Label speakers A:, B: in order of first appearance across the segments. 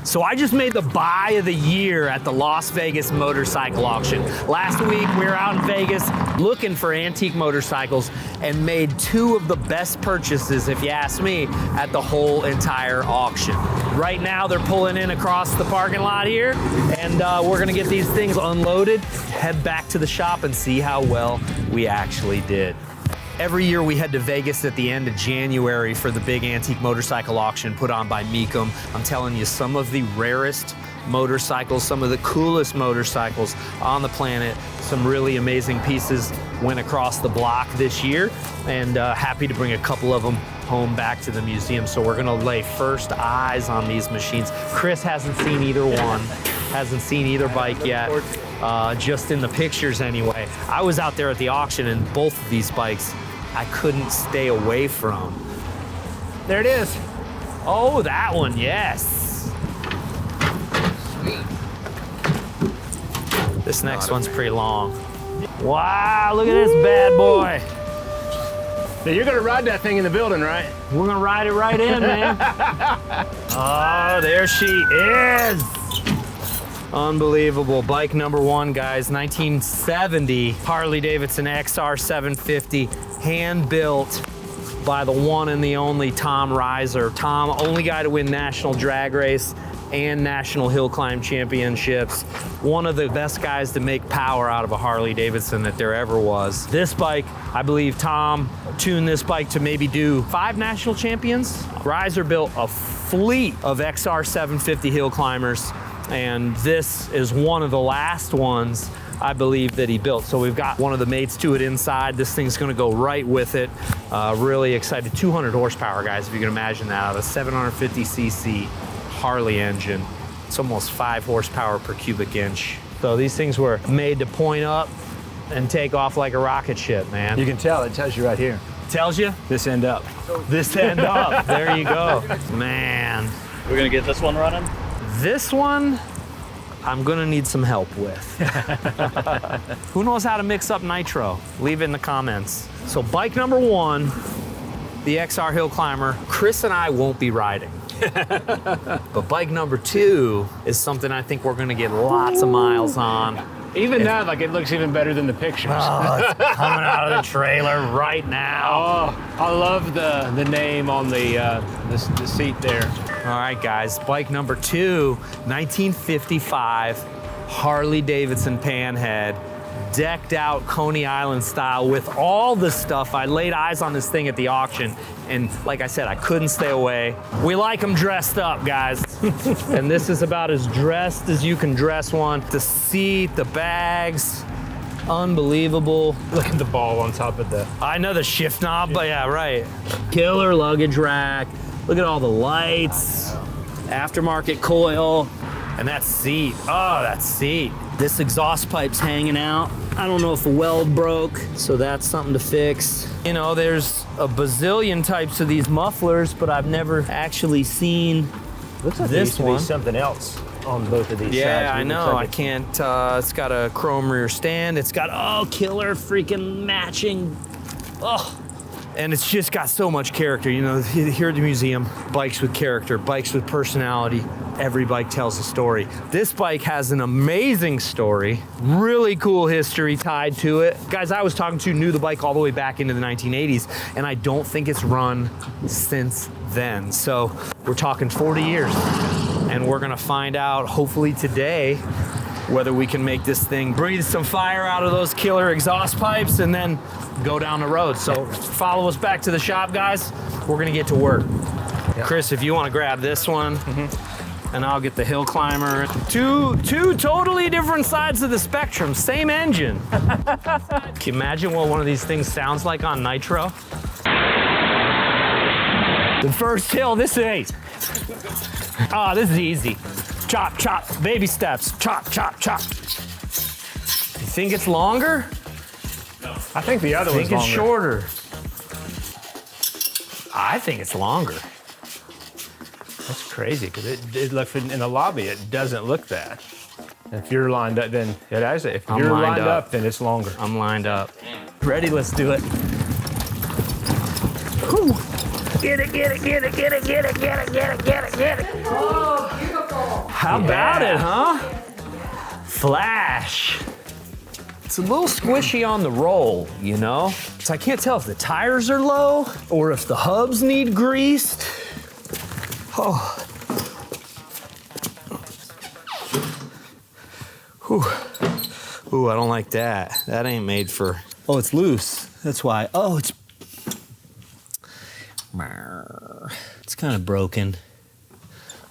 A: So I just made the buy of the year at the Las Vegas motorcycle auction. Last week we were out in Vegas looking for antique motorcycles and made two of the best purchases, if you ask me, at the whole entire auction. Right now they're pulling in across the parking lot here, and we're gonna get these things unloaded, head back to the shop and see how well we actually did. Every year we head to Vegas at the end of January for the big antique motorcycle auction put on by Mecum. I'm telling you, some of the rarest motorcycles, some of the coolest motorcycles on the planet, some really amazing pieces went across the block this year, and happy to bring a couple of them home back to the museum. So we're gonna lay first eyes on these machines. Chris hasn't seen either one, hasn't seen either bike yet, just in the pictures anyway. I was out there at the auction and both of these bikes I couldn't stay away from. There it is. Oh, that one, yes.
B: Sweet.
A: This next one's pretty long. Wow, look at this bad boy.
C: Now you're gonna ride that thing in the building, right?
A: We're gonna ride it right in, man. Oh, there she is. Unbelievable. Bike number one, guys. 1970 Harley-Davidson XR 750, hand-built by the one and the only Tom Reiser. Tom, only guy to win National Drag Race and National Hill Climb Championships. One of the best guys to make power out of a Harley-Davidson that there ever was. This bike, I believe Tom tuned this bike to maybe do 5 national champions. Reiser built a fleet of XR 750 hill climbers, and this is one of the last ones I believe that he built. So we've got one of the mates to it inside. This thing's gonna go right with it. Really excited. 200 horsepower, guys, if you can imagine that, out of a 750cc Harley engine. It's almost 5 horsepower per cubic inch. So these things were made to point up and take off like a rocket ship, man.
C: You can tell, it tells you right here.
A: Tells you?
C: This end up.
A: This end up, there you go. Man.
B: We're gonna get this one running?
A: This one, I'm gonna need some help with. Who knows how to mix up nitro? Leave it in the comments. So bike number one, the XR Hill Climber, Chris and I won't be riding. But bike number two is something I think we're gonna get lots of miles on.
C: Even now, like, it looks even better than the pictures.
A: Oh, it's coming out of the trailer right now.
C: Oh, I love the name on the seat there.
A: All right, guys, bike number two, 1955 Harley-Davidson Panhead, decked out Coney Island style with all the stuff. I laid eyes on this thing at the auction, and like I said, I couldn't stay away. We like them dressed up, guys. And this is about as dressed as you can dress one. The seat, the bags, unbelievable.
C: Look at the ball on top of the...
A: I know the shift knob, but yeah, right. Killer luggage rack. Look at all the lights, aftermarket coil, and that seat. Oh, that seat. This exhaust pipe's hanging out. I don't know if a weld broke, so that's something to fix. You know, there's a bazillion types of these mufflers, but I've never actually seen
C: Looks like
A: this one.
C: Something else on both of these sides.
A: Yeah, I
C: It
A: know.
C: looks
A: I
C: like
A: can't. It's got a chrome rear stand. It's got, oh, killer freaking matching. Oh. And it's just got so much character. You know, here at the museum, bikes with character, bikes with personality. Every bike tells a story. This bike has an amazing story, really cool history tied to it. Guys I was talking to knew the bike all the way back into the 1980s, and I don't think it's run since then. So we're talking 40 years, and we're gonna find out, hopefully today, whether we can make this thing breathe some fire out of those killer exhaust pipes and then go down the road. So follow us back to the shop, guys. We're gonna get to work. Yep. Chris, if you wanna grab this one, and I'll get the Hill Climber. Two totally different sides of the spectrum, same engine. Can you imagine what one of these things sounds like on nitro? The first hill, this is. Oh, this is easy. Chop, chop, baby steps. Chop, chop, chop. You think it's longer?
C: No. I think the other one's longer.
A: I think it's shorter. I think it's longer.
C: That's crazy, because it looks in the lobby, it doesn't look that. If you're lined up, then it has it. If you're lined up, then it's longer.
A: I'm lined up. Ready? Let's do it. Whew. Get it, get it, get it, get it, get it, get it, get it, get it, get it.
D: Oh, beautiful.
A: How about it, huh? Flash. It's a little squishy on the roll, you know? So I can't tell if the tires are low or if the hubs need greased. Oh. Whew. Ooh, I don't like that. That ain't made for... Oh, it's loose. That's why. Oh, it's kind of broken.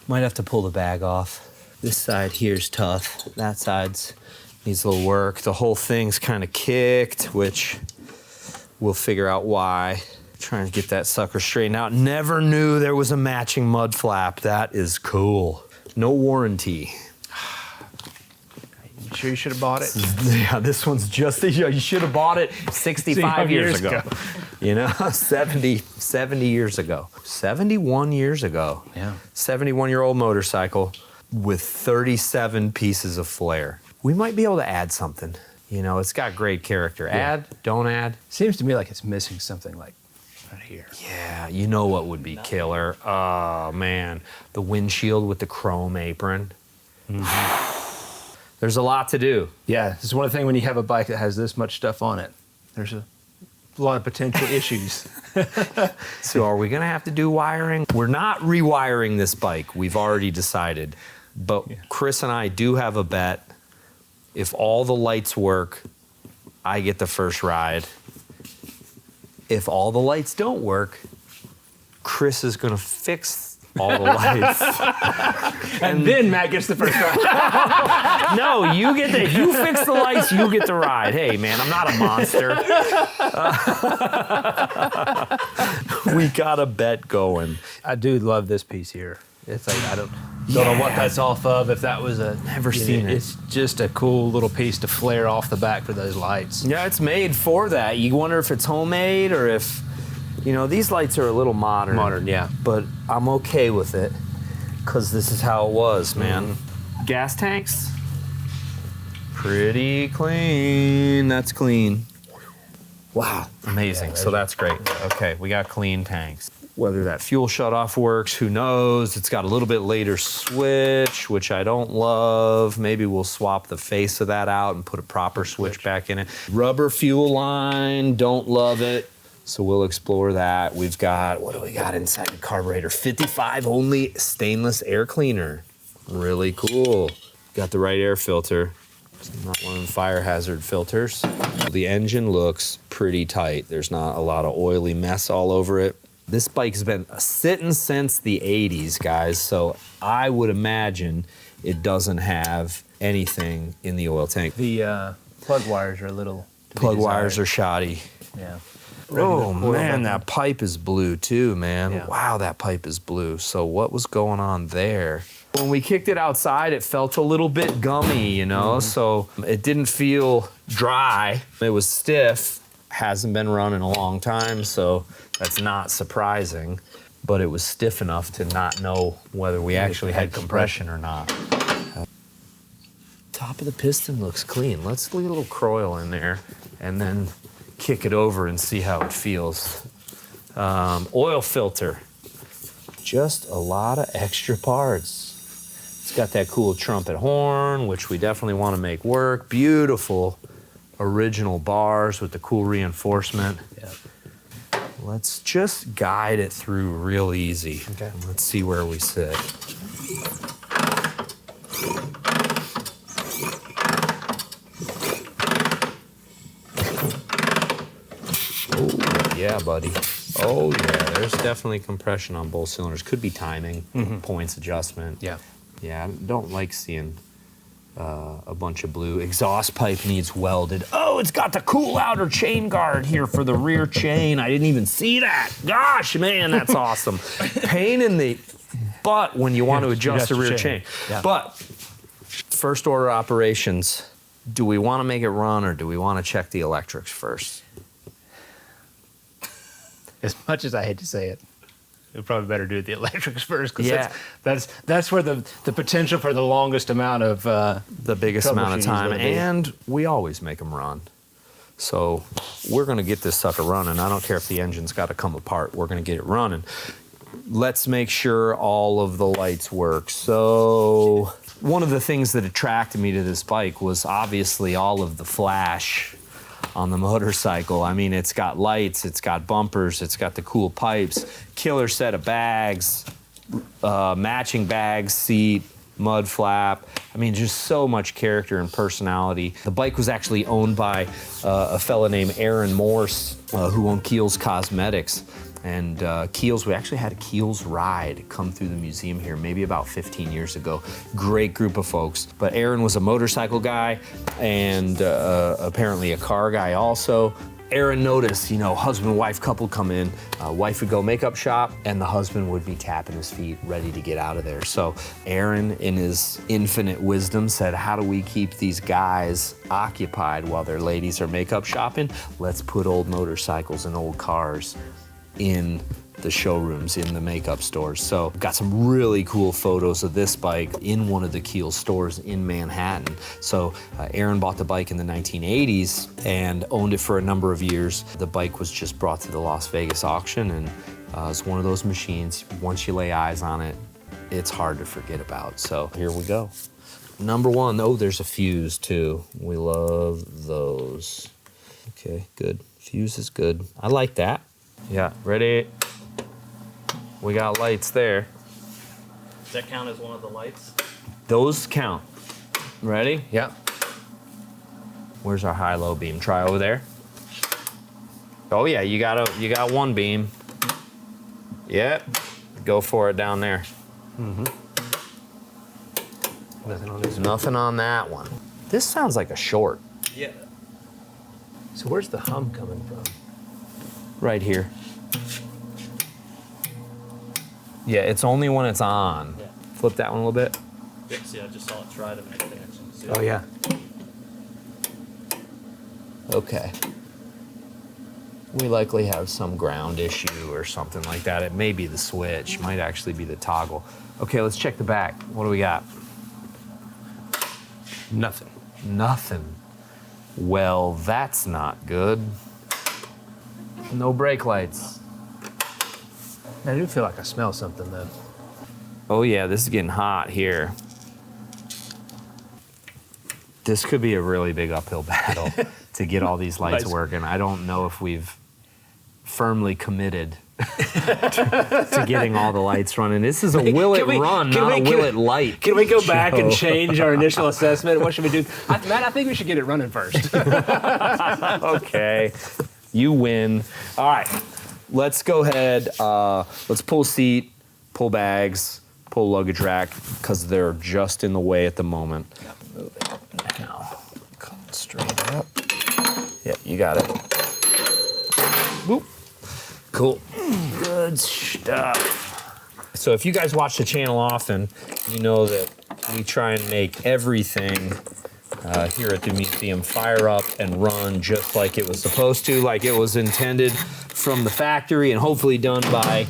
A: Might have to pull the bag off. This side here's tough. That side's needs a little work. The whole thing's kind of kicked, which we'll figure out why. Trying to get that sucker straightened out. Never knew there was a matching mud flap. That is cool. No warranty.
C: You sure you should have bought it?
A: Yeah, this one's just, you should have bought it 65 years ago. You know, 70 years ago. 71 years ago.
C: Yeah.
A: 71-year-old motorcycle with 37 pieces of flare. We might be able to add something. You know, it's got great character.
C: Yeah.
A: Add, don't add.
C: Seems to me like it's missing something like right here.
A: Yeah, you know what would be killer? Oh, man. The windshield with the chrome apron. Mm-hmm. There's a lot to do.
C: Yeah, this is one thing when you have a bike that has this much stuff on it. There's a lot of potential issues.
A: So are we going to have to do wiring? We're not rewiring this bike. We've already decided. But Chris and I do have a bet. If all the lights work, I get the first ride. If all the lights don't work, Chris is going to fix all the lights.
C: And then Matt gets the first ride.
A: No, you get the, if you fix the lights, you get the ride. Hey, man, I'm not a monster. We got a bet going.
C: I do love this piece here. It's like, I don't know what that's off of. If that was
A: Never seen it.
C: It's just a cool little piece to flare off the back for those lights.
A: Yeah, it's made for that. You wonder if it's homemade or if, you know, these lights are a little modern.
C: Modern, yeah.
A: But I'm okay with it because this is how it was, man. Gas tanks, pretty clean. That's clean. Wow, amazing. So that's great. Okay, we got clean tanks. Whether that fuel shutoff works, who knows? It's got a little bit later switch, which I don't love. Maybe we'll swap the face of that out and put a proper switch back in it. Rubber fuel line, don't love it. So we'll explore that. We've got, what do we got inside the carburetor? 55 only stainless air cleaner. Really cool. Got the right air filter. It's not one of the fire hazard filters. The engine looks pretty tight. There's not a lot of oily mess all over it. This bike's been sitting since the 80s, guys, so I would imagine it doesn't have anything in the oil tank.
C: The plug wires are a little...
A: Plug wires are shoddy.
C: Yeah.
A: Oh, man, that pipe is blue, too, man.
C: Yeah.
A: Wow, that pipe is blue. So what was going on there? When we kicked it outside, it felt a little bit gummy, you know, so it didn't feel dry. It was stiff. Hasn't been run in a long time, so that's not surprising. But it was stiff enough to not know whether we actually had compression or not. Top of the piston looks clean. Let's leave a little Croil in there and then kick it over and see how it feels. Oil filter. Just a lot of extra parts. It's got that cool trumpet horn, which we definitely want to make work. Beautiful original bars with the cool reinforcement.
C: Yeah.
A: Let's just guide it through real easy.
C: Okay.
A: Let's see where we sit. Oh, yeah, buddy. Oh, yeah, there's definitely compression on both cylinders. Could be timing, points adjustment.
C: Yeah.
A: Yeah, I don't like seeing a bunch of blue. Exhaust pipe needs welded. Oh, it's got the cool outer chain guard here for the rear chain. I didn't even see that. Gosh, man, that's awesome. Pain in the butt when you want to adjust the rear chain.
C: Yeah.
A: But first order operations, do we want to make it run or do we want to check the electrics first?
C: As much as I hate to say it, we'd probably better do the electrics first, because
A: Yeah.
C: that's where the potential for the longest amount of
A: The biggest amount of
C: troubleshooting is
A: time,
C: gonna be.
A: and we always make them run. So we're gonna get this sucker running. I don't care if the engine's gotta come apart, we're gonna get it running. Let's make sure all of the lights work. So One of the things that attracted me to this bike was obviously all of the flash on the motorcycle. I mean, it's got lights, it's got bumpers, it's got the cool pipes, killer set of bags, matching bags, seat, mud flap. I mean, just so much character and personality. The bike was actually owned by a fella named Aaron Morse, who owned Keels Cosmetics. And Keels, we actually had a Keels ride come through the museum here maybe about 15 years ago. Great group of folks. But Aaron was a motorcycle guy and apparently a car guy also. Aaron noticed, you know, husband-wife couple come in, wife would go makeup shop, and the husband would be tapping his feet, ready to get out of there. So Aaron, in his infinite wisdom, said, how do we keep these guys occupied while their ladies are makeup shopping? Let's put old motorcycles and old cars in the showrooms, in the makeup stores. So got some really cool photos of this bike in one of the Keel stores in Manhattan. So Aaron bought the bike in the 1980s and owned it for a number of years. The bike was just brought to the Las Vegas auction, and it's one of those machines, once you lay eyes on it, it's hard to forget about. So here we go. Number one, oh, there's a fuse too. We love those. Okay, good. Fuse is good. I like that. Yeah, ready? We got lights there.
B: Does that count as one of the lights?
A: Those count. Ready?
C: Yeah.
A: Where's our high-low beam? Try over there. Oh yeah, you got one beam. Yep. Go for it down there.
C: Mm-hmm. Nothing on this one.
A: Nothing on that one. This sounds like a short.
B: Yeah.
C: So where's the hum coming from?
A: Right here. Yeah, it's only when it's on.
B: Yeah.
A: Flip that one a little bit.
B: Yep, see, I just saw it try to make connection. See?
C: Oh yeah.
A: Okay. We likely have some ground issue or something like that. It may be the switch, might actually be the toggle. Okay, let's check the back. What do we got?
C: Nothing.
A: Nothing. Well, that's not good. No brake lights.
C: I do feel like I smell something though.
A: Oh yeah, this is getting hot here. This could be a really big uphill battle to get all these lights working. I don't know if we've firmly committed to getting all the lights running. This is a will it run, not a will it light.
C: Can we go back and change our initial assessment? What should we do? Matt, I think we should get it running first.
A: Okay, you win. All right, let's go ahead. Let's pull seat, pull bags, pull luggage rack, because they're just in the way at the moment. Move it now. Come straight up. Yep, you got it. Boop. Cool. Good stuff. So if you guys watch the channel often, you know that we try and make everything here at the museum fire up and run just like it was supposed to, like it was intended from the factory and hopefully done by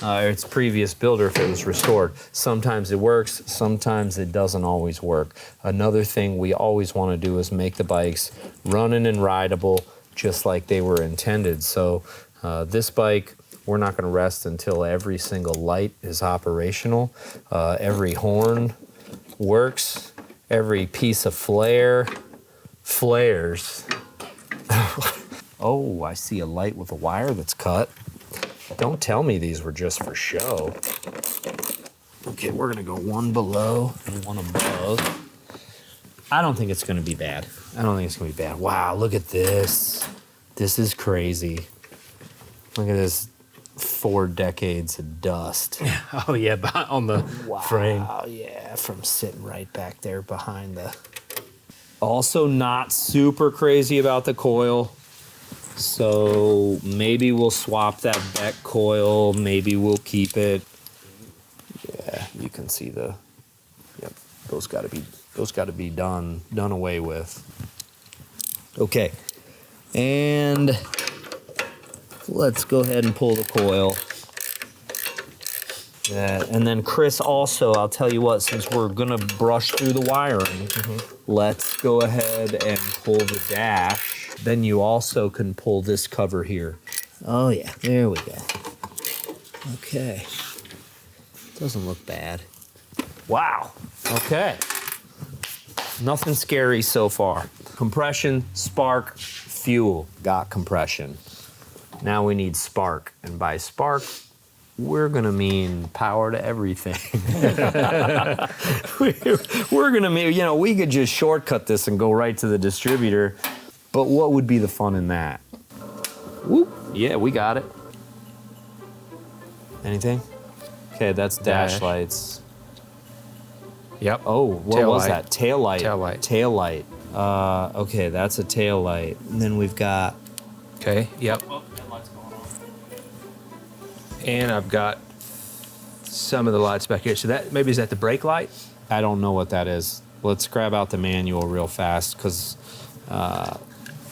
A: its previous builder if it was restored. Sometimes it works, sometimes it doesn't always work. Another thing we always want to do is make the bikes running and rideable just like they were intended. So this bike, we're not going to rest until every single light is operational, every horn works, every piece of flare flares. Oh, I see a light with a wire that's cut. Don't tell me these were just for show. Okay, we're gonna go one below and one above. I don't think it's gonna be bad. I don't think it's gonna be bad. Wow, look at this. This is crazy. Look at this 4 decades of dust.
C: Oh yeah, on the frame.
A: Wow, yeah, from sitting right back there behind the... Also not super crazy about the coil. So maybe we'll swap that Beck coil, maybe we'll keep it. Yeah, you can see the, yep, those gotta be done away with. Okay, and let's go ahead and pull the coil. And then Chris also, I'll tell you what, since we're gonna brush through the wiring, let's go ahead and pull the dash. Then you also can pull this cover here. Oh yeah, there we go. Okay. Doesn't look bad. Wow, okay. Nothing scary so far. Compression, spark, fuel. Got compression. Now we need spark. And by spark, we're gonna mean power to everything. We're gonna mean, you know, we could just shortcut this and go right to the distributor, but what would be the fun in that? Whoop, yeah, we got it. Anything? Okay, that's dash lights.
C: Yep.
A: Oh, what
C: Tail
A: was
C: light.
A: that? Tail light.
C: Tail light.
A: Tail light. Okay, that's a tail light. And then we've got,
C: Okay, yep.
B: Oh, that light's going on.
C: And I've got some of the lights back here. So that, maybe is that the brake light?
A: I don't know what that is. Let's grab out the manual real fast because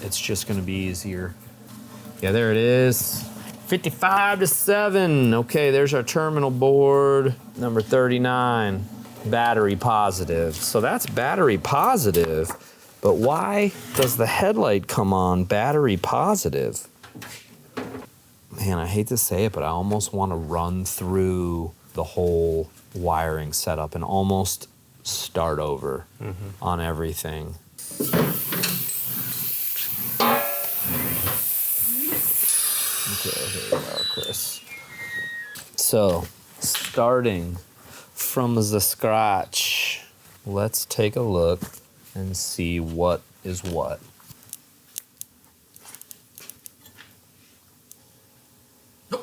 A: it's just going to be easier. Yeah, there it is. 55 to 7. Okay, there's our terminal board. Number 39. Battery positive. So that's battery positive. But why does the headlight come on battery positive? Man, I hate to say it, but I almost want to run through the whole wiring setup and almost start over on everything. Okay, here we are, Chris. So, starting from the scratch, let's take a look and see what is what.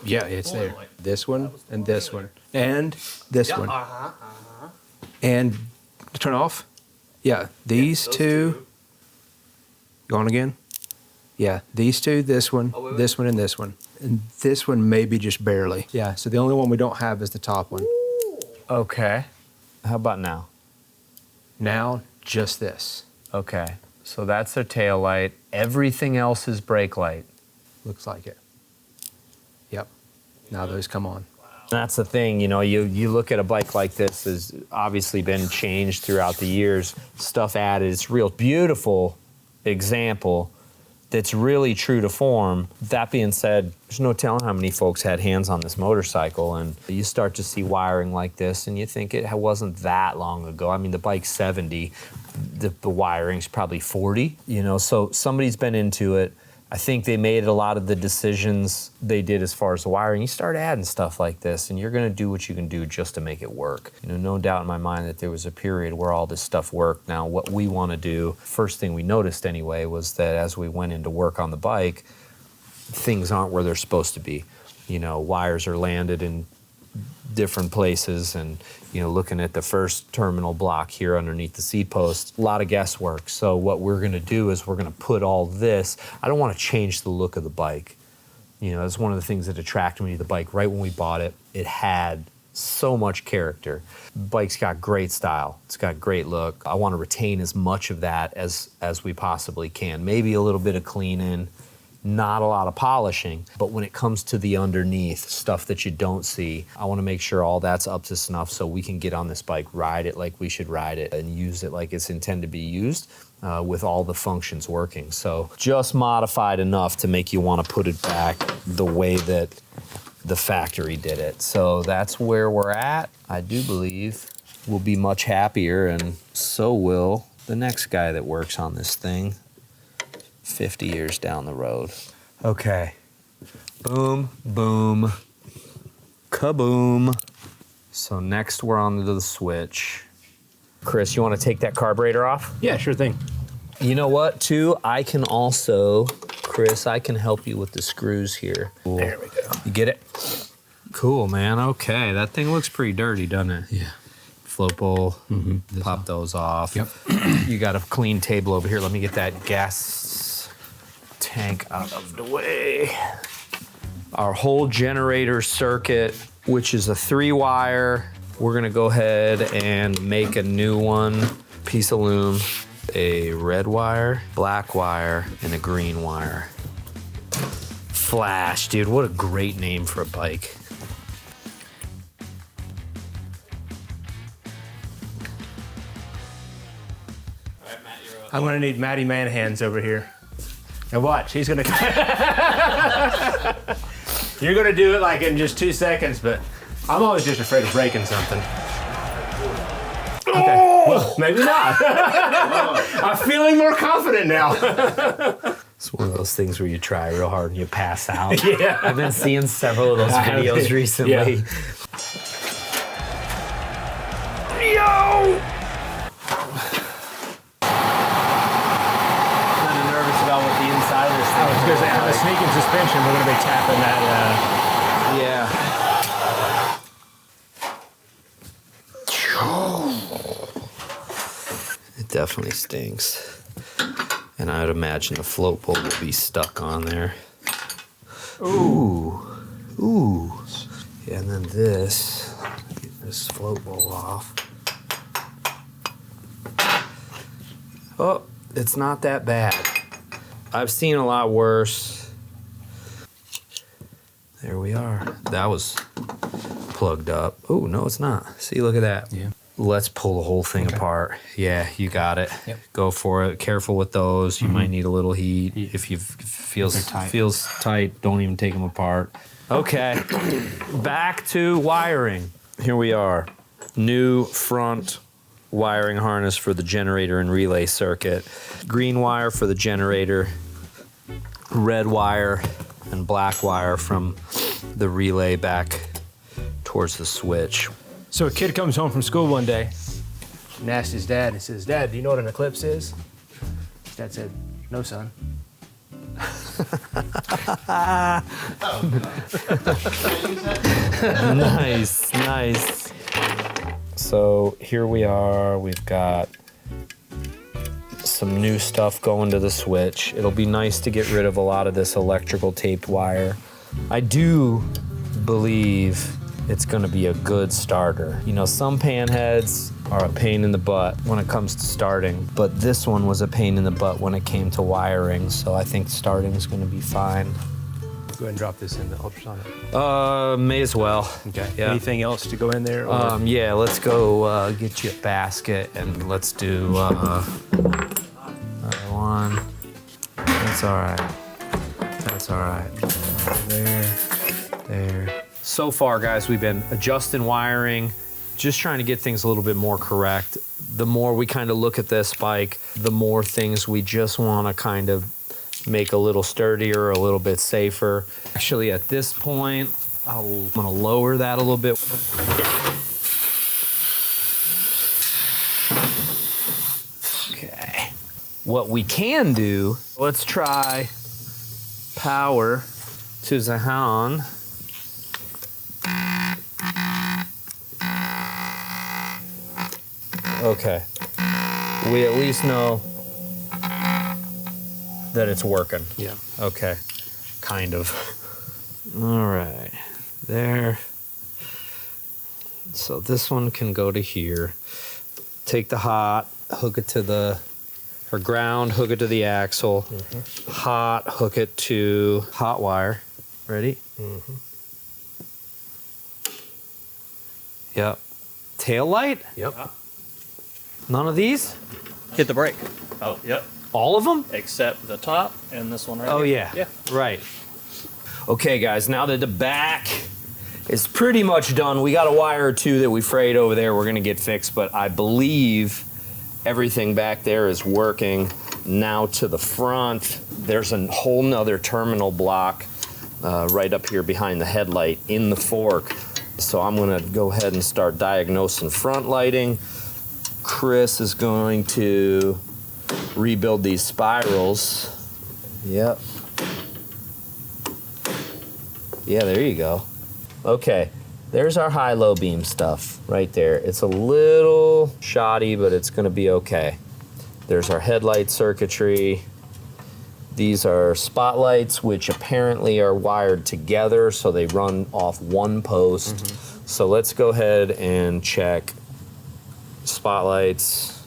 C: Yeah, it's there.
B: light.
C: This one and this one. And this one. And turn off? Yeah, these
B: those
C: two. Go on again? Yeah, these two, this one,
B: wait.
C: this one, and this one. And this one maybe just barely. Yeah, so the only one we don't have is the top one.
A: Okay. How about now?
C: Now, just this.
A: Okay. So that's their tail light. Everything else is brake light.
C: Looks like it. Yep. Now those come on.
A: That's the thing, you know, you look at a bike like this, has obviously been changed throughout the years, stuff added. It's a real beautiful example that's really true to form. That being said, there's no telling how many folks had hands on this motorcycle, and you start to see wiring like this and you think it wasn't that long ago. I mean, the bike's 70, the wiring's probably 40, you know, so somebody's been into it. I think they made a lot of the decisions they did as far as the wiring. You start adding stuff like this, and you're gonna do what you can do just to make it work. You know, no doubt in my mind that there was a period where all this stuff worked. Now, what we wanna do, first thing we noticed anyway, was that as we went into work on the bike, things aren't where they're supposed to be. You know, wires are landed in different places, and you know, looking at the first terminal block here underneath the seat post, a lot of guesswork. So what we're gonna do is we're gonna put all this, I don't wanna change the look of the bike. You know, that's one of the things that attracted me to the bike. Right when we bought it, it had so much character. The bike's got great style, it's got great look. I wanna retain as much of that as we possibly can. Maybe a little bit of cleaning, not a lot of polishing, but when it comes to the underneath stuff that you don't see, I want to make sure all that's up to snuff so we can get on this bike, ride it like we should ride it, and use it like it's intended to be used with all the functions working. So just modified enough to make you want to put it back the way that the factory did it. So that's where we're at. I do believe we'll be much happier, and so will the next guy that works on this thing 50 years down the road. Okay. Boom, boom, kaboom. So next we're on to the switch. Chris, you want to take that carburetor off?
C: Yeah, sure thing.
A: You know what, too? I can also, Chris, I can help you with the screws here. Cool.
C: There we go.
A: You get it? Cool, man. Okay. That thing looks pretty dirty, doesn't it?
C: Yeah.
A: Float bowl, pop those off.
C: Yep.
A: You got a clean table over here. Let me get that gas tank out of the way. Our whole generator circuit, which is a 3-wire, we're gonna go ahead and make a new one, piece of loom, a red wire, black wire, and a green wire. Flash, dude, what a great name for a bike.
B: All right, Matt, you're up.
C: I'm gonna need Matty Manhands over here. And watch, he's gonna. You're gonna do it like in just 2 seconds, but I'm always just afraid of breaking something. Okay. Well, maybe not. I'm feeling more confident now.
A: It's one of those things where you try real hard and you pass out.
C: Yeah.
A: I've been seeing several of those videos recently.
C: Yeah. Yo!
A: Kind of nervous about what the inside of this thing
C: I was going to say, on the sneaking suspension, we're going to be tapping that.
A: Yeah. It definitely stinks. And I would imagine the float bolt will be stuck on there. Ooh. Ooh. Yeah, and then this, get this float bolt off. Oh, it's not that bad. I've seen a lot worse. There we are. That was plugged up. Oh, no, it's not. See, look at that.
C: Yeah.
A: Let's pull the whole thing apart. Yeah, you got it.
C: Yep.
A: Go for it. Careful with those. You might need a little heat. If you feels tight, don't even take them apart. Okay, back to wiring. Here we are. New front wiring harness for the generator and relay circuit. Green wire for the generator, red wire and black wire from the relay back towards the switch.
C: So a kid comes home from school one day and asks his dad, and says, "Dad, do you know what an eclipse is?" His dad said, "No, son."
A: Nice, nice. So here we are. We've got some new stuff going to the switch. It'll be nice to get rid of a lot of this electrical taped wire. I do believe it's going to be a good starter. You know, some panheads are a pain in the butt when it comes to starting, but this one was a pain in the butt when it came to wiring, so I think starting is going to be fine.
C: Go ahead and drop this in the ultrasonic.
A: May as well.
C: Okay.
A: Yeah.
C: Anything else to go in there? Or?
A: Yeah, let's go get you a basket and let's do another one. That's all right. That's all right. There. So far, guys, we've been adjusting wiring, just trying to get things a little bit more correct. The more we kind of look at this bike, the more things we just want to kind of make a little sturdier, a little bit safer. Actually, at this point, I'm gonna lower that a little bit. Okay. What we can do, let's try power to the hand. Okay. We at least know that it's working.
C: Yeah.
A: Okay. Kind of. All right. There. So this one can go to here. Take the hot, hook it to the, or ground, hook it to the axle. Mm-hmm. Hot, hook it to hot wire. Ready? Mm-hmm. Yep. Tail light?
C: Yep.
A: None of these?
B: Hit the brake. Oh, yep.
A: All of them?
B: Except the top and this one right
A: Oh,
B: here.
A: yeah. Right. Okay, guys, now that the back is pretty much done, we got a wire or two that we frayed over there we're going to get fixed, but I believe everything back there is working. Now to the front, there's a whole nother terminal block right up here behind the headlight in the fork. So I'm going to go ahead and start diagnosing front lighting. Chris is going to rebuild these spirals. Yep. Yeah, there you go. Okay, there's our high-low beam stuff right there. It's a little shoddy, but it's gonna be okay. There's our headlight circuitry. These are spotlights, which apparently are wired together, so they run off one post. Mm-hmm. So let's go ahead and check spotlights.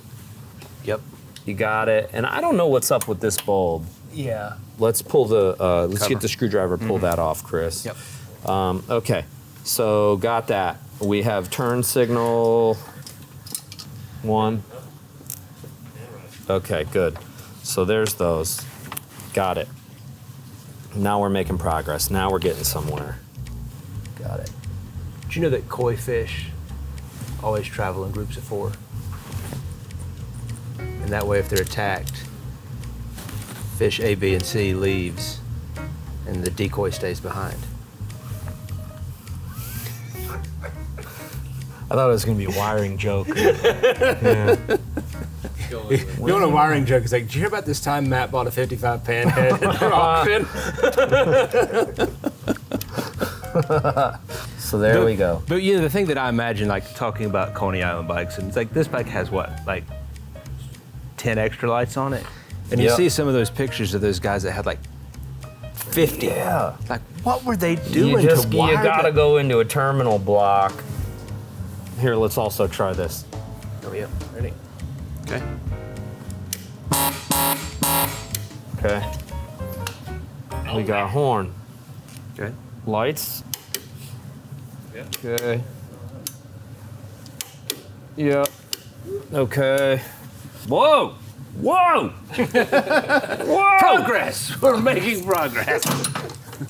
A: Yep. You got it. And I don't know what's up with this bulb.
C: Yeah.
A: Let's pull the, let's get the screwdriver, pull that off, Chris.
C: Yep.
A: Okay, so got that. We have turn signal 1. Okay, good. So there's those. Got it. Now we're making progress. Now we're getting somewhere. Got it.
C: Do you know that koi fish always travel in groups of 4? that way if they're attacked, fish A, B, and C leaves, and the decoy stays behind.
A: I thought it was gonna be a wiring joke.
C: You know what a wiring joke is like? Did you hear about this time Matt bought a 55 Panhead at auction?
A: So there we go.
C: But you know, the thing that I imagine, like talking about Coney Island bikes, and it's like this bike has what, like 10 extra lights on it? And you
A: Yep.
C: see some of those pictures of those guys that had like 50.
A: Yeah.
C: Like, what were they doing
A: You
C: to wire
A: gotta
C: that?
A: go into a terminal block. Here, let's also try this.
C: Oh, yeah. Ready? Okay.
A: Okay. We got horn.
C: Okay.
A: Lights.
B: Yep.
A: Okay. Yep. Okay. Whoa! Whoa! Whoa!
C: Progress! We're making progress.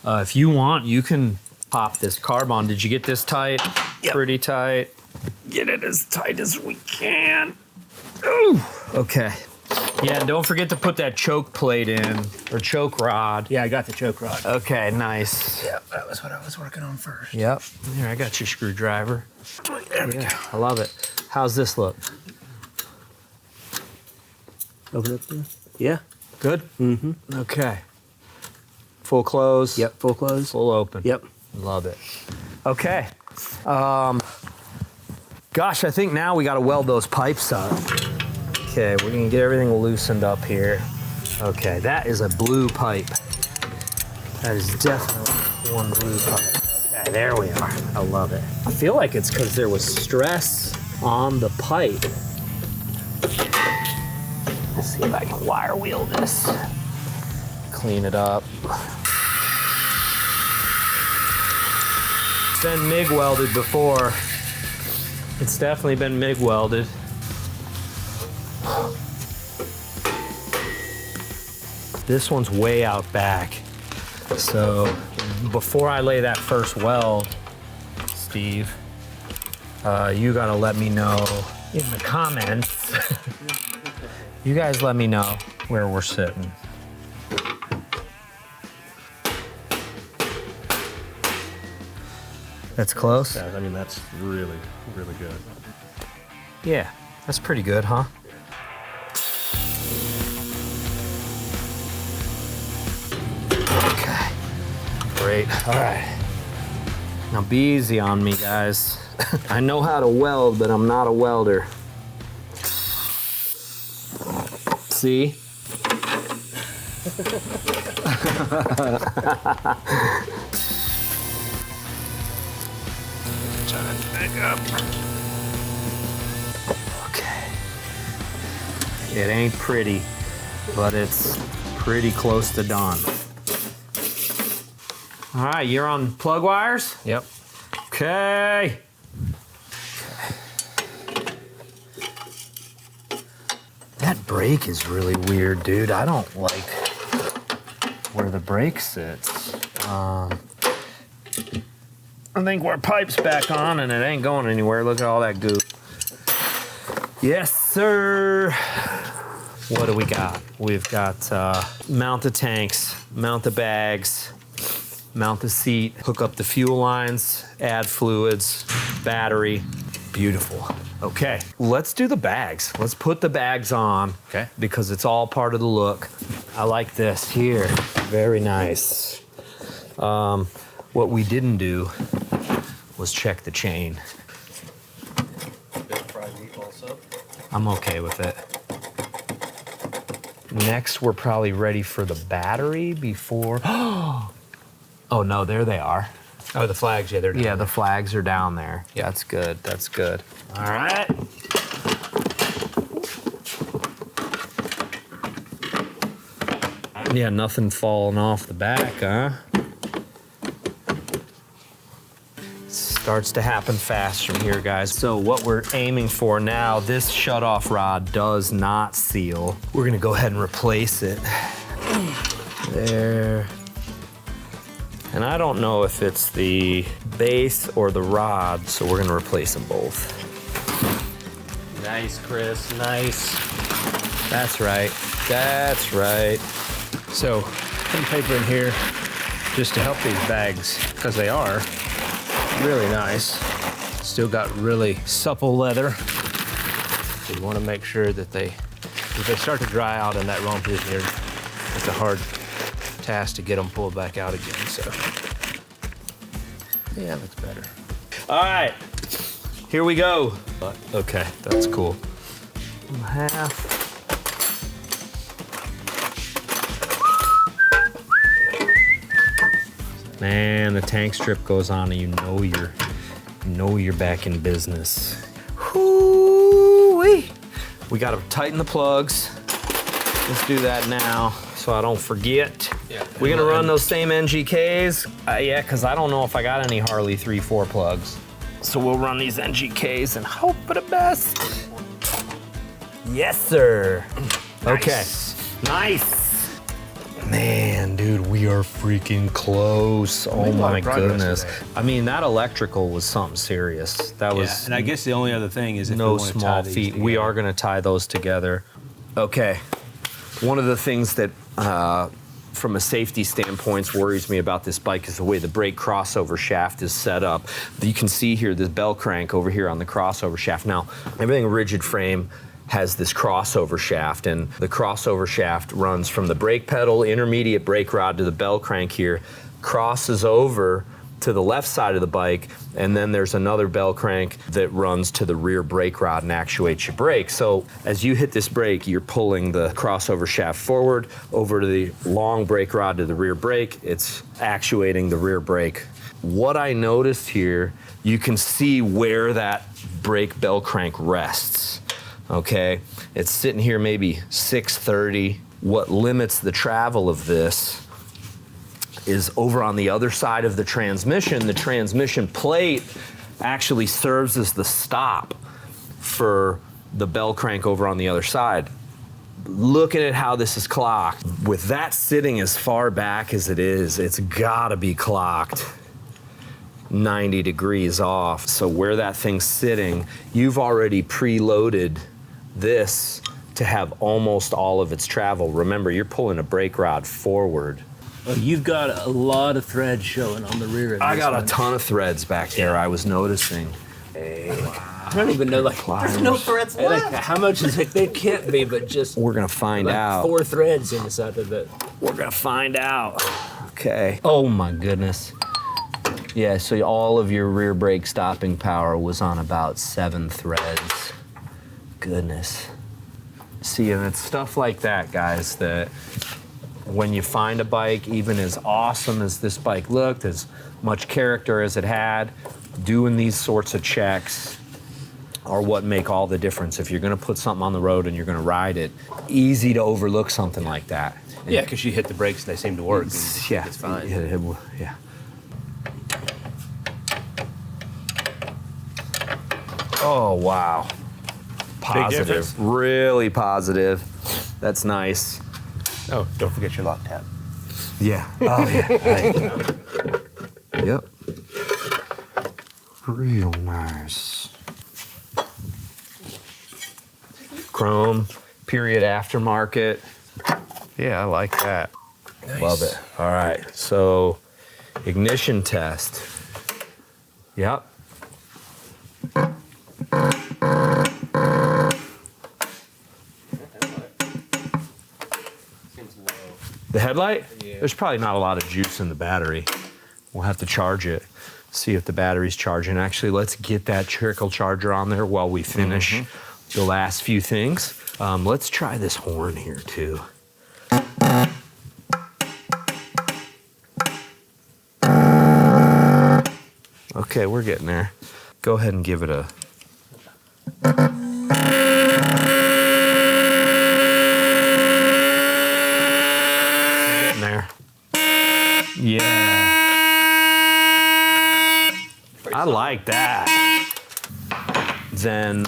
A: If you want, you can pop this carb on. Did you get this tight?
C: Yep.
A: Pretty tight. Get it as tight as we can. Ooh. Okay. Yeah, and don't forget to put that choke plate in, or choke rod.
C: Yeah, I got the choke rod.
A: Okay, nice.
C: Yeah, that was what I was working on first.
A: Yep. Here, I got your screwdriver.
C: There we go.
A: I love it. How's this look?
C: Open up there. Yeah.
A: Good?
C: Mm-hmm.
A: Okay. Full close?
C: Yep, full close.
A: Full open?
C: Yep.
A: Love it. Okay. Gosh, I think now we got to weld those pipes up. Okay, we're gonna get everything loosened up here. Okay, that is a blue pipe. That is definitely one blue pipe. Okay, there we are. I love it. I feel like it's because there was stress on the pipe. Let's see if I can wire wheel this. Clean it up. It's been MIG welded before. It's definitely been MIG welded. This one's way out back. So before I lay that first weld, Steve, you gotta let me know in the comments. You guys let me know where we're sitting. That's close?
B: Yeah, I mean, that's really, really good.
A: Yeah, that's pretty good, huh? Okay, great. All right. Now be easy on me, guys. I know how to weld, but I'm not a welder. See? Okay. It ain't pretty, but it's pretty close to done. All right, you're on plug wires?
C: Yep.
A: Okay. That brake is really weird, dude. I don't like where the brake sits. I think our pipe's back on and it ain't going anywhere. Look at all that goop. Yes, sir. What do we got? We've got mount the tanks, mount the bags, mount the seat, hook up the fuel lines, add fluids, battery. Beautiful. Okay, let's do the bags. Let's put the bags on.
C: Okay.
A: Because it's all part of the look. I like this here. Very nice. What we didn't do was check the chain.
B: Bit fried meat also.
A: I'm okay with it. Next, we're probably ready for the battery before. Oh no, there they are.
C: Oh, the flags, yeah, they're down.
A: Yeah, the flags are down there.
C: Yeah.
A: That's good. That's good. All right. Yeah, nothing falling off the back, huh? Starts to happen fast from here, guys. So what we're aiming for now, this shutoff rod does not seal. We're gonna go ahead and replace it. There. And I don't know if it's the base or the rod, so we're gonna replace them both. Nice, Chris, nice. That's right. That's right.
C: So, some paper in here just to help these bags, because they are really nice. Still got really supple leather. So you want to make sure that if they start to dry out in that wrong position here, it's a hard task to get them pulled back out again. So, yeah, looks better.
A: All right, here we go. Okay, that's cool. Half. Man, the tank strip goes on and you know you're back in business. Whoo-wee. We gotta tighten the plugs. Let's do that now so I don't forget.
C: Yeah.
A: We're gonna run those same NGKs. Yeah, cause I don't know if I got any Harley 3-4 plugs. So we'll run these NGKs and hope for the best. Yes, sir. Okay, nice. Man, dude, we are freaking close. Oh my goodness. I mean, that electrical was something serious. That was.
C: Yeah, and I guess the only other thing is if
A: no
C: we want to
A: small
C: tie these
A: feat. We
C: together.
A: are going to tie those together. Okay. One of the things that, from a safety standpoint, worries me about this bike is the way the brake crossover shaft is set up. You can see here this bell crank over here on the crossover shaft. Now, everything rigid frame has this crossover shaft, and the crossover shaft runs from the brake pedal, intermediate brake rod to the bell crank here, crosses over to the left side of the bike, and then there's another bell crank that runs to the rear brake rod and actuates your brake. So as you hit this brake, you're pulling the crossover shaft forward over to the long brake rod to the rear brake. It's actuating the rear brake. What I noticed here, you can see where that brake bell crank rests. Okay, it's sitting here maybe 630. What limits the travel of this is over on the other side of the transmission plate actually serves as the stop for the bell crank over on the other side. Looking at how this is clocked, with that sitting as far back as it is, it's gotta be clocked 90 degrees off. So where that thing's sitting, you've already preloaded this to have almost all of its travel. Remember, you're pulling a brake rod forward.
D: Well, you've got a lot of threads showing on the rear of
A: I
D: this
A: got
D: one.
A: a ton of threads back there, I was noticing.
D: I don't even know, like,
B: There's no threads
D: like,
B: left.
D: how much is it? There can't be, but just
A: We're gonna find
D: like
A: out.
D: 4 threads inside of it.
A: We're gonna find out. Okay. Oh my goodness. Yeah, so all of your rear brake stopping power was on about 7 threads. Goodness. See, and it's stuff like that, guys, that when you find a bike, even as awesome as this bike looked, as much character as it had, doing these sorts of checks are what make all the difference. If you're gonna put something on the road and you're gonna ride it, easy to overlook something like that.
C: Yeah, because you hit the brakes and they seem to work. And
A: Yeah,
C: it's fine.
A: Yeah. Oh, wow. Positive,
C: difference.
A: really positive. That's nice.
C: Oh, don't forget your lock tab.
A: Yeah. Oh, yeah. Right. Yep. Real nice. Chrome, period aftermarket.
C: Yeah, I like that.
A: Love it. All right, so ignition test. Yep. The headlight?
B: Yeah.
A: There's probably not a lot of juice in the battery. We'll have to charge it, see if the battery's charging. Actually, let's get that trickle charger on there while we finish the last few things. Let's try this horn here too. Okay, we're getting there. Go ahead and give it a... Getting there. Yeah. I like that. Then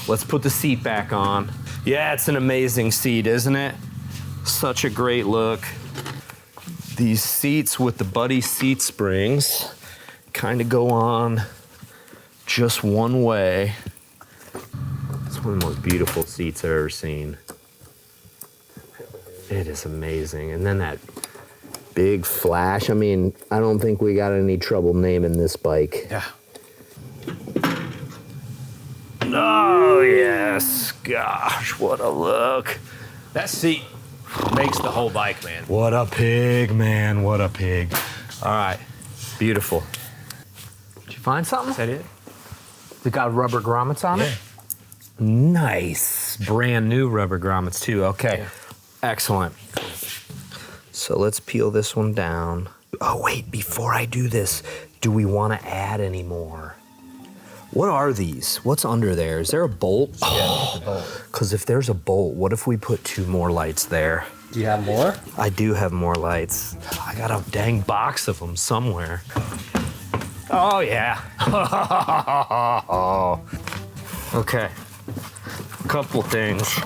A: let's put the seat back on. Yeah, it's an amazing seat, isn't it? Such a great look. These seats with the Buddy seat springs kind of go on just one way. It's one of the most beautiful seats I've ever seen. It is amazing. And then that big flash. I mean, I don't think we got any trouble naming this bike.
C: Yeah.
A: Oh, yes. Gosh, what a look.
C: That seat makes the whole bike, man.
A: What a pig, man. What a pig. All right. Beautiful. Did you find something?
C: Is that it?
A: It got rubber grommets on it? Nice. Brand new rubber grommets, too. Okay.
C: Yeah.
A: Excellent. So let's peel this one down. Oh, wait. Before I do this, do we want to add any more? What are these? What's under there? Is there a bolt?
C: Yeah, the bolt.
A: Because if there's a bolt, what if we put 2 more lights there?
C: Do you have more?
A: I do have more lights. I got a dang box of them somewhere. Oh, yeah. Okay. A couple things.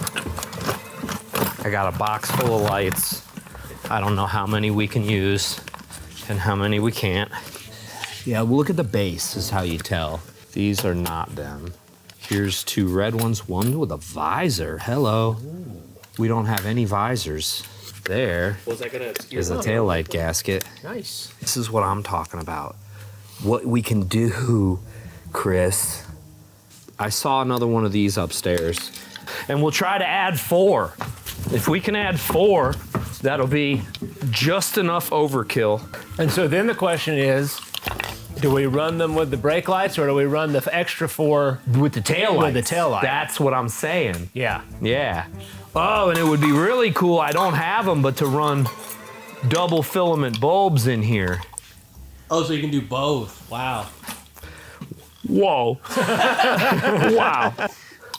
A: I got a box full of lights. I don't know how many we can use and how many we can't. Yeah, well, look at the base is how you tell. These are not them. Here's 2 red ones, one with a visor. Hello. Ooh. We don't have any visors. There
B: Was that gonna
A: is the taillight gasket.
C: Nice.
A: This is what I'm talking about. What we can do, Chris. I saw another one of these upstairs. And we'll try to add 4. If we can add 4, that'll be just enough overkill.
C: And so then the question is, do we run them with the brake lights or do we run the extra 4
A: With the tail lights.
C: With the tail light.
A: That's what I'm saying.
C: Yeah.
A: Yeah. Oh, and it would be really cool. I don't have them, but to run double filament bulbs in here.
D: Oh, so you can do both. Wow.
A: Whoa. Wow.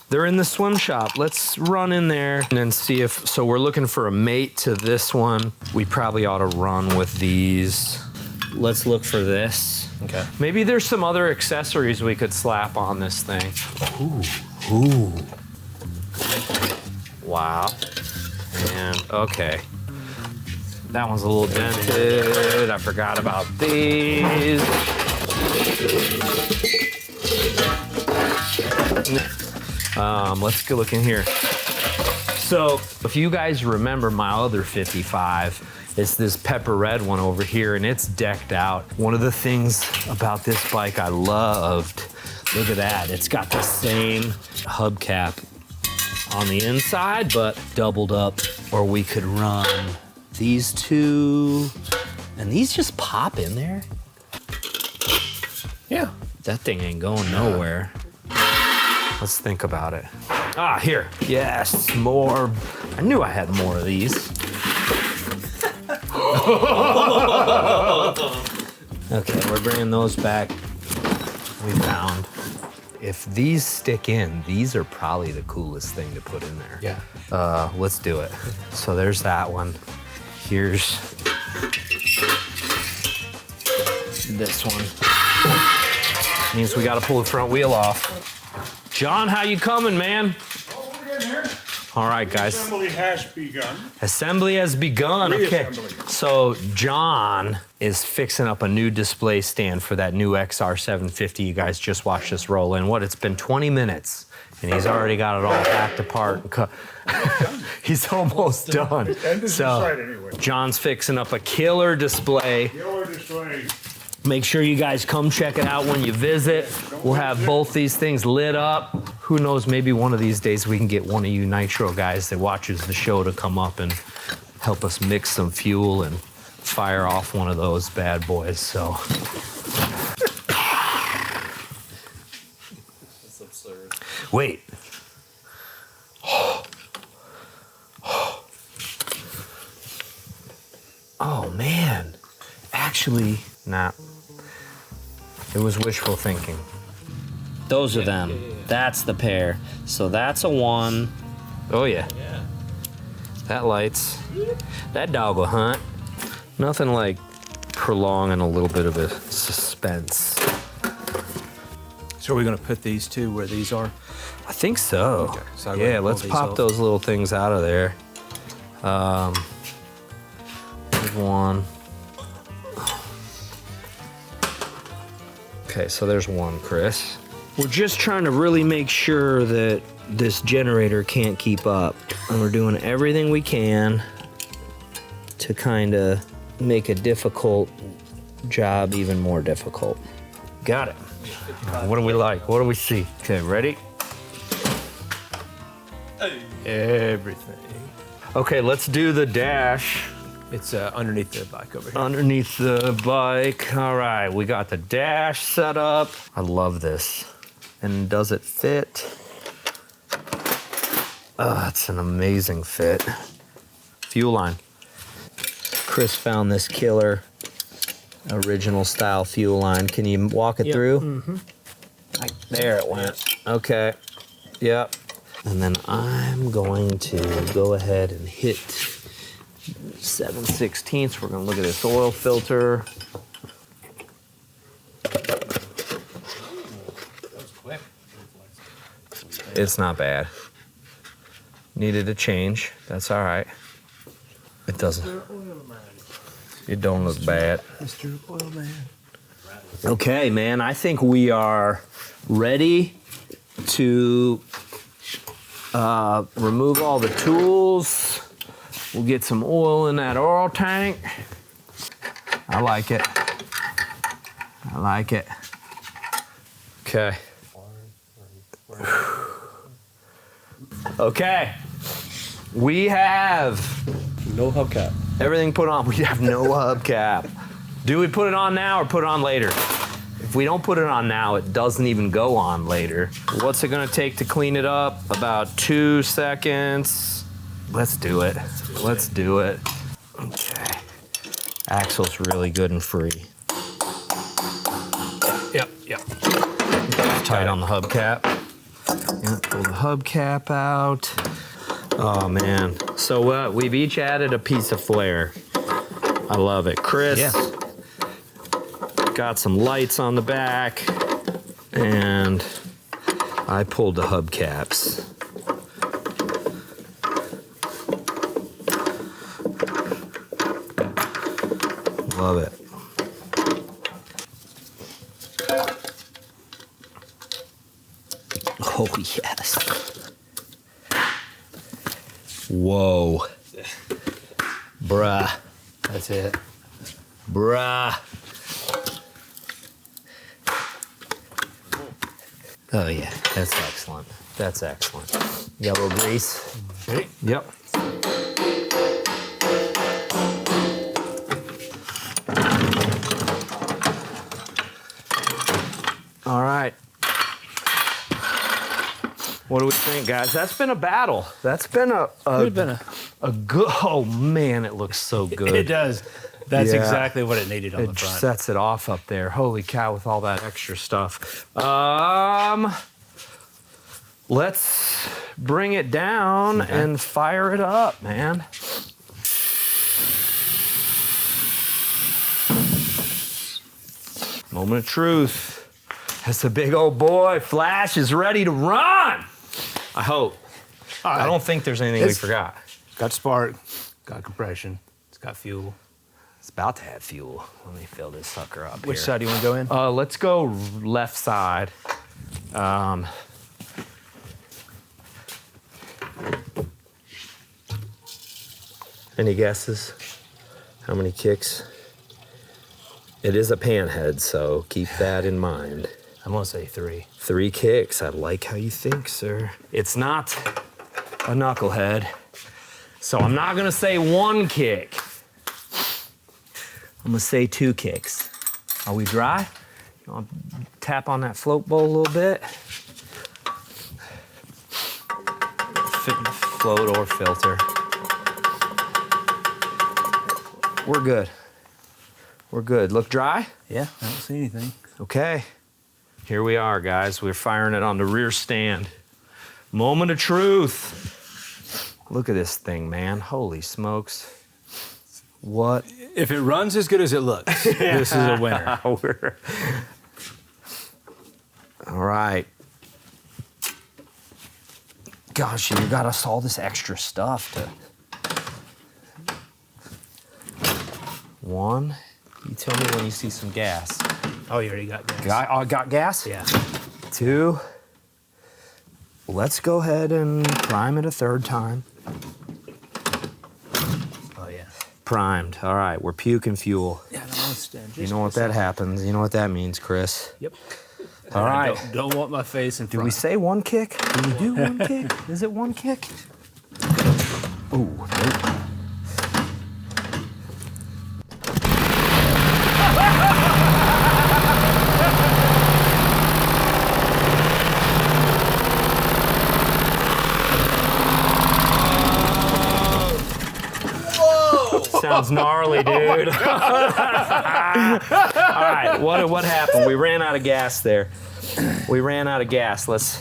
A: They're in the swim shop. Let's run in there and then see if, so we're looking for a mate to this one. We probably ought to run with these. Let's look for this.
C: Okay.
A: Maybe there's some other accessories we could slap on this thing. Ooh. Wow. And, okay. That one's a little dented. I forgot about these. Let's go look in here. So, if you guys remember my other 55, it's this pepper red one over here, and it's decked out. One of the things about this bike I loved, look at that. It's got the same hubcap on the inside, but doubled up. Or we could run these 2, and these just pop in there.
C: Yeah.
A: That thing ain't going nowhere. Let's think about it. Ah, here. Yes, more. I knew I had more of these. Okay, we're bringing those back. We found. If these stick in, these are probably the coolest thing to put in there.
C: Yeah.
A: Let's do it. So there's that one. Here's this one. Means we gotta pull the front wheel off. John, how you coming, man?
E: Oh, we're getting there.
A: All right, guys.
E: Assembly has begun.
A: Assembly has begun. Okay.
E: Reassembly.
A: So John is fixing up a new display stand for that new XR750. You guys just watched this roll in. What? It's been 20 minutes, and he's already got it all packed apart. He's almost done.
E: And this is right anyway.
A: John's fixing up a killer display.
E: Your display.
A: Make sure you guys come check it out when you visit. We'll have both these things lit up. Who knows, maybe one of these days we can get one of you Nitro guys that watches the show to come up and help us mix some fuel and fire off one of those bad boys, so.
B: That's absurd.
A: Wait. Oh, man. Actually, nah. It was wishful thinking. Those are them. That's the pair. So that's a 1. Oh, yeah.
B: Yeah.
A: That lights. That dog will hunt. Nothing like prolonging a little bit of a suspense.
C: So are we gonna put these 2 where these are?
A: I think so.
C: Okay, so I'm
A: Yeah,
C: gonna
A: let's
C: pull these
A: pop
C: off.
A: those little things out of there. There's one. Okay, so there's one, Chris. We're just trying to really make sure that this generator can't keep up. And we're doing everything we can to kind of make a difficult job even more difficult.
C: Got it. What do we like? What do we see? Okay, ready? Everything. Okay, let's do the dash. It's underneath the bike over here. Underneath the bike. All right, we got the dash set up. I love this. And does it fit? Oh, it's an amazing fit. Fuel line.
A: Chris found this killer original style fuel line. Can you walk it through?
C: Mm-hmm.
A: There it went. Okay. Yep. And then I'm going to go ahead and hit 7/16. We're going to look at this oil filter. It's not bad. Needed a change. That's all right. It doesn't. It don't look bad.
C: Mr. Oil Man.
A: Okay, man. I think we are ready to remove all the tools. We'll get some oil in that oil tank. I like it. I like it. Okay. Okay. We have
D: No hubcap.
A: everything put on. We have no hubcap. Do we put it on now or put it on later? If we don't put it on now, it doesn't even go on later. What's it gonna take to clean it up? About 2 seconds. Let's do it. Let's do it. Okay. Axle's really good and free.
C: Yep, yep.
A: Tight on the hubcap. Yeah, pull the hubcap out. Oh man. So we've each added a piece of flare. I love it. Chris got some lights on the back, and I pulled the hubcaps. Love it. Oh, yes. Whoa. Bruh.
C: That's it.
A: Bruh. Oh, yeah. That's excellent. That's excellent. You got a little grease?
C: Ready?
A: Yep. All right. What do we think, guys? That's been a battle. That's been a good. Oh man, it looks so good.
C: It does. That's
A: Yeah.
C: exactly what it needed on the
A: It
C: front.
A: sets it off up there. Holy cow, with all that extra stuff. Let's bring it down and fire it up, man. Moment of truth. That's a big old boy. Flash is ready to run. I hope. I don't think there's anything we forgot.
C: It's got spark, got compression, it's got fuel.
A: It's about to have fuel. Let me fill this sucker up
C: Which
A: here.
C: side do you want to go in?
A: Let's go left side. Any guesses? How many kicks? It is a panhead, so keep that in mind.
C: I'm going to say 3.
A: 3 kicks. I like how you think, sir. It's not a knucklehead, so I'm not gonna say 1 kick. I'm gonna say 2 kicks. Are we dry? You want to tap on that float bowl a little bit? Float or filter. We're good. We're good. Look dry?
C: Yeah, I don't see anything.
A: Okay. Here we are, guys. We're firing it on the rear stand. Moment of truth. Look at this thing, man. Holy smokes. What?
C: If it runs as good as it looks, this is a winner.
A: All right. Gosh, you got us all this extra stuff to. 1. You tell me when you see some gas.
C: Oh, you already got gas.
A: Got gas?
C: Yeah.
A: 2. Let's go ahead and prime it a 3rd time.
C: Oh, yeah.
A: primed. All right, we're puking fuel.
C: Yeah, I don't want to stand.
A: You know what that happens. You know what that means, Chris.
C: Yep.
A: All right.
C: Don't want my face in front.
A: Did we say one kick? Did we do one kick? Is it one kick? Ooh, nope. Sounds gnarly, dude. All right, what happened? We ran out of gas there. We ran out of gas. Let's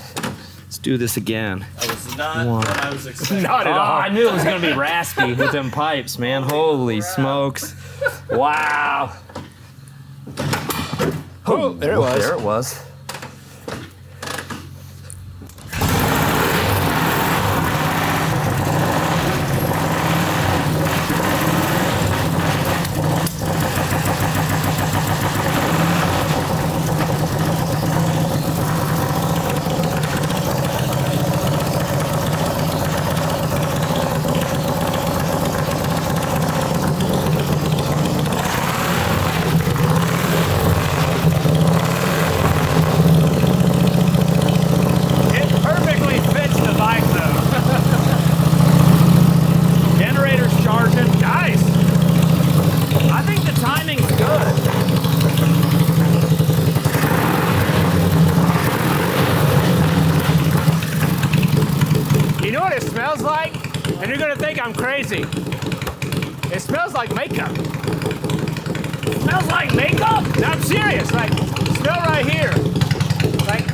A: do this again.
B: That was not what I was expecting.
A: Not at all. I knew it was gonna be raspy with them pipes, man. Holy smokes! Wow.
C: Oh, there it was.
A: There it was.
C: And you're gonna think I'm crazy. It smells like makeup. It smells like makeup? No, I'm serious. Like, smell right here. Like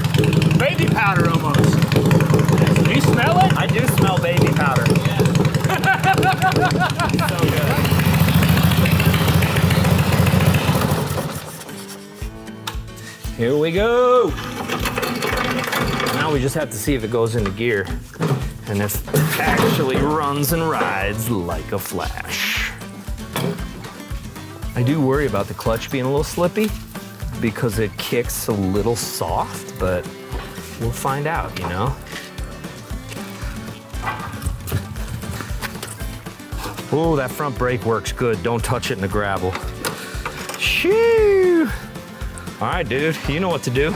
C: baby powder almost. Do you smell it?
A: I do smell baby powder.
C: Yeah. So good.
A: Here we go. Now we just have to see if it goes into gear and if it actually runs and rides like a flash. I do worry about the clutch being a little slippy because it kicks a little soft, but we'll find out, you know? Oh, that front brake works good. Don't touch it in the gravel. Shoo! All right, dude, you know what to do.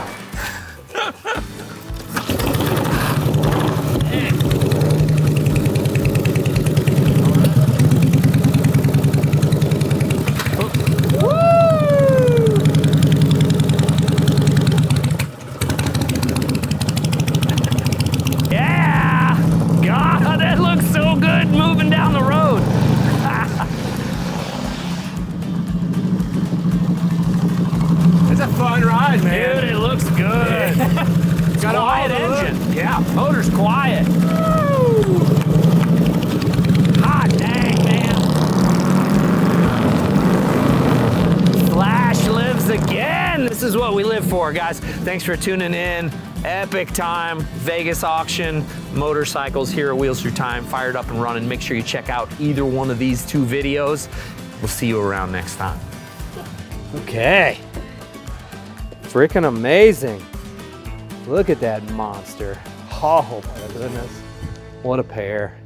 C: Fun ride, man.
A: Dude, it looks good. It's got a quiet engine. Yeah, motor's quiet. Woo! Hot dang, man. Flash lives again. This is what we live for, guys. Thanks for tuning in. Epic time, Vegas auction, motorcycles here at Wheels Through Time, fired up and running. Make sure you check out either one of these two videos. We'll see you around next time. Okay. Freaking amazing. Look at that monster. Oh my goodness. What a pair.